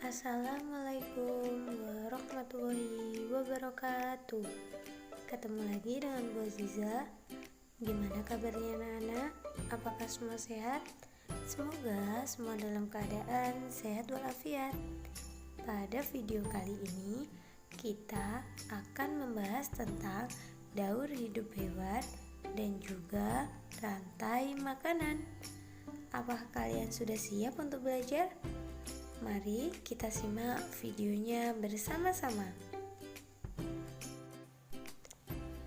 Assalamualaikum warahmatullahi wabarakatuh. Ketemu lagi dengan Bu Aziza. Gimana kabarnya anak-anak? Apakah semua sehat? Semoga semua dalam keadaan sehat walafiat. Pada video kali ini kita akan membahas tentang daur hidup hewan dan juga rantai makanan. Apakah kalian sudah siap untuk belajar? Mari kita simak videonya bersama-sama.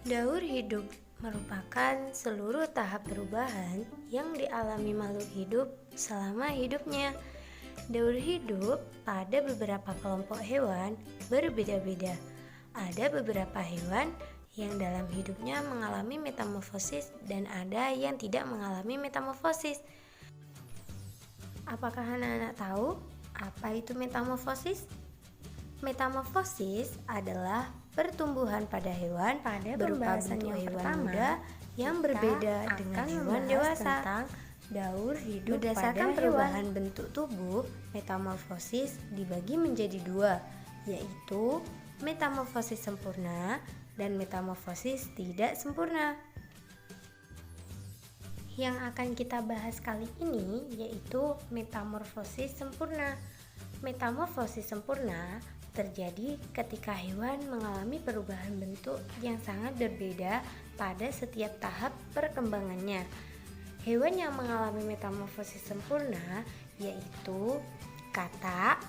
Daur hidup merupakan seluruh tahap perubahan yang dialami makhluk hidup selama hidupnya. Daur hidup pada beberapa kelompok hewan berbeda-beda. Ada beberapa hewan yang dalam hidupnya mengalami metamorfosis dan ada yang tidak mengalami metamorfosis. Apakah anak-anak tahu apa itu metamorfosis? Metamorfosis adalah pertumbuhan pada hewan berupa bentuk hewan muda yang berbeda dengan hewan dewasa. Tentang daur hidup berdasarkan perubahan bentuk tubuh, metamorfosis dibagi menjadi dua, yaitu metamorfosis sempurna dan metamorfosis tidak sempurna. Yang akan kita bahas kali ini yaitu metamorfosis sempurna. Metamorfosis sempurna terjadi ketika hewan mengalami perubahan bentuk yang sangat berbeda pada setiap tahap perkembangannya. Hewan yang mengalami metamorfosis sempurna yaitu katak,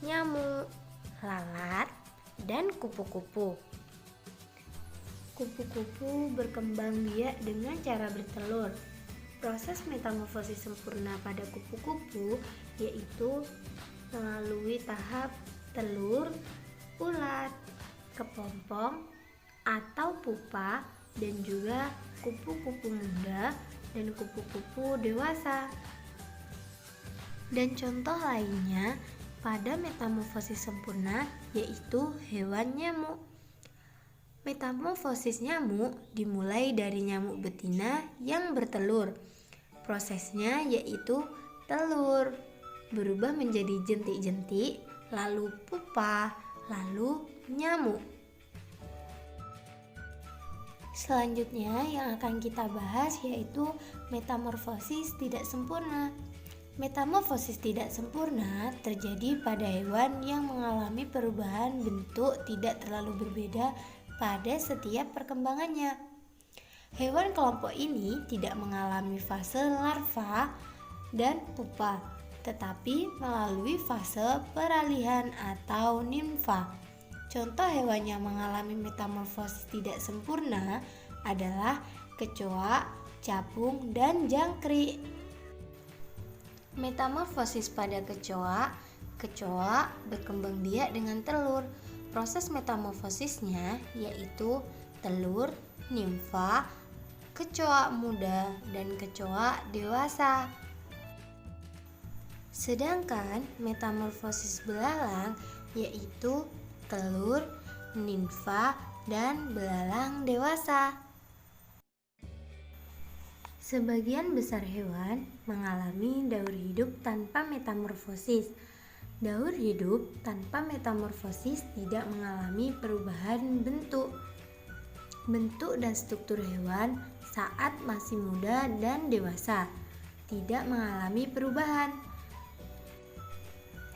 nyamuk, lalat, dan kupu-kupu. Kupu-kupu berkembang biak dengan cara bertelur. Proses metamorfosis sempurna pada kupu-kupu yaitu melalui tahap telur, ulat, kepompong atau pupa, dan juga kupu-kupu muda dan kupu-kupu dewasa. Dan contoh lainnya pada metamorfosis sempurna yaitu hewan nyamuk. Metamorfosis nyamuk dimulai dari nyamuk betina yang bertelur. Prosesnya yaitu telur berubah menjadi jentik-jentik, lalu pupa, lalu nyamuk. Selanjutnya yang akan kita bahas yaitu metamorfosis tidak sempurna. Metamorfosis tidak sempurna terjadi pada hewan yang mengalami perubahan bentuk tidak terlalu berbeda pada setiap perkembangannya. Hewan kelompok ini tidak mengalami fase larva dan pupa, tetapi melalui fase peralihan atau nimfa. Contoh hewan yang mengalami metamorfosis tidak sempurna adalah kecoa, capung, dan jangkrik. Metamorfosis pada kecoa berkembang biak dengan telur. Proses metamorfosisnya yaitu telur, nimfa, kecoa muda, dan kecoa dewasa. Sedangkan metamorfosis belalang yaitu telur, nimfa, dan belalang dewasa. Sebagian besar hewan mengalami daur hidup tanpa metamorfosis. Daur hidup tanpa metamorfosis tidak mengalami perubahan bentuk dan struktur hewan saat masih muda dan dewasa, tidak mengalami perubahan.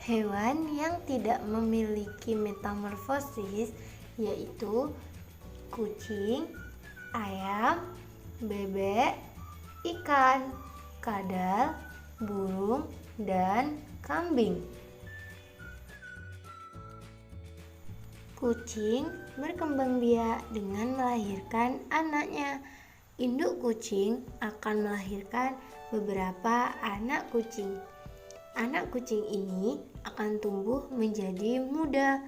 Hewan yang tidak memiliki metamorfosis yaitu kucing, ayam, bebek, ikan, kadal, burung, dan kambing. Kucing berkembang biak dengan melahirkan anaknya. Induk kucing akan melahirkan beberapa anak kucing. Anak kucing ini akan tumbuh menjadi muda.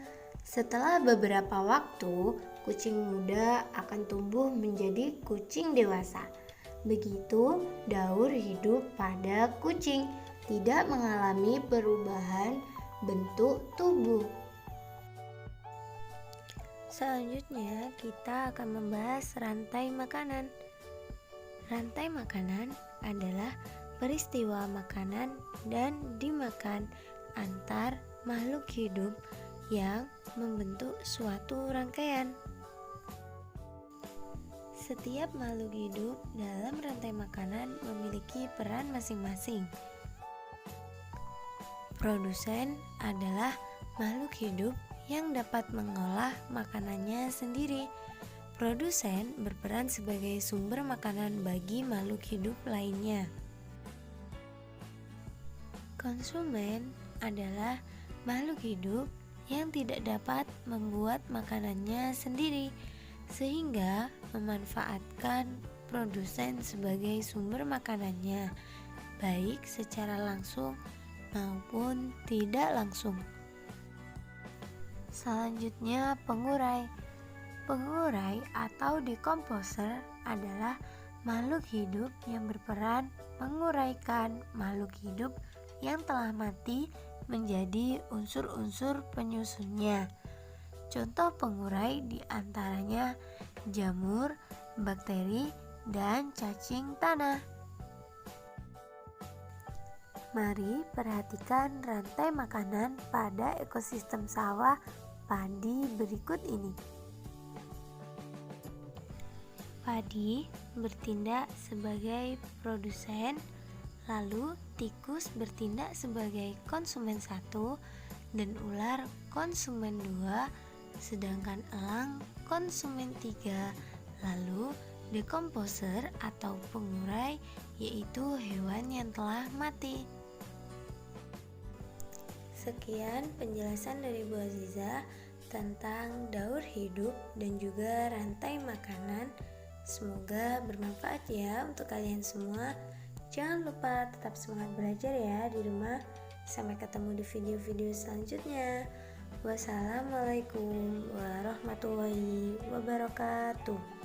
Setelah beberapa waktu, kucing muda akan tumbuh menjadi kucing dewasa. Begitu daur hidup pada kucing, tidak mengalami perubahan bentuk tubuh. Selanjutnya kita akan membahas rantai makanan. Rantai makanan adalah peristiwa makanan dan dimakan antar makhluk hidup yang membentuk suatu rangkaian. Setiap makhluk hidup dalam rantai makanan memiliki peran masing-masing. Produsen adalah makhluk hidup yang dapat mengolah makanannya sendiri. Produsen berperan sebagai sumber makanan bagi makhluk hidup lainnya. Konsumen adalah makhluk hidup yang tidak dapat membuat makanannya sendiri, sehingga memanfaatkan produsen sebagai sumber makanannya, baik secara langsung maupun tidak langsung. Selanjutnya, pengurai. Pengurai atau decomposer adalah makhluk hidup yang berperan menguraikan makhluk hidup yang telah mati menjadi unsur-unsur penyusunnya. Contoh pengurai diantaranya jamur, bakteri, dan cacing tanah. Mari perhatikan rantai makanan pada ekosistem sawah padi berikut ini. Padi bertindak sebagai produsen, lalu tikus bertindak sebagai konsumen 1 dan ular konsumen 2, sedangkan elang konsumen 3. Lalu decomposer atau pengurai yaitu hewan yang telah mati. Sekian penjelasan dari Bu Aziza tentang daur hidup dan juga rantai makanan. Semoga bermanfaat ya untuk kalian semua. Jangan lupa tetap semangat belajar ya di rumah. Sampai ketemu di video-video selanjutnya. Wassalamualaikum warahmatullahi wabarakatuh.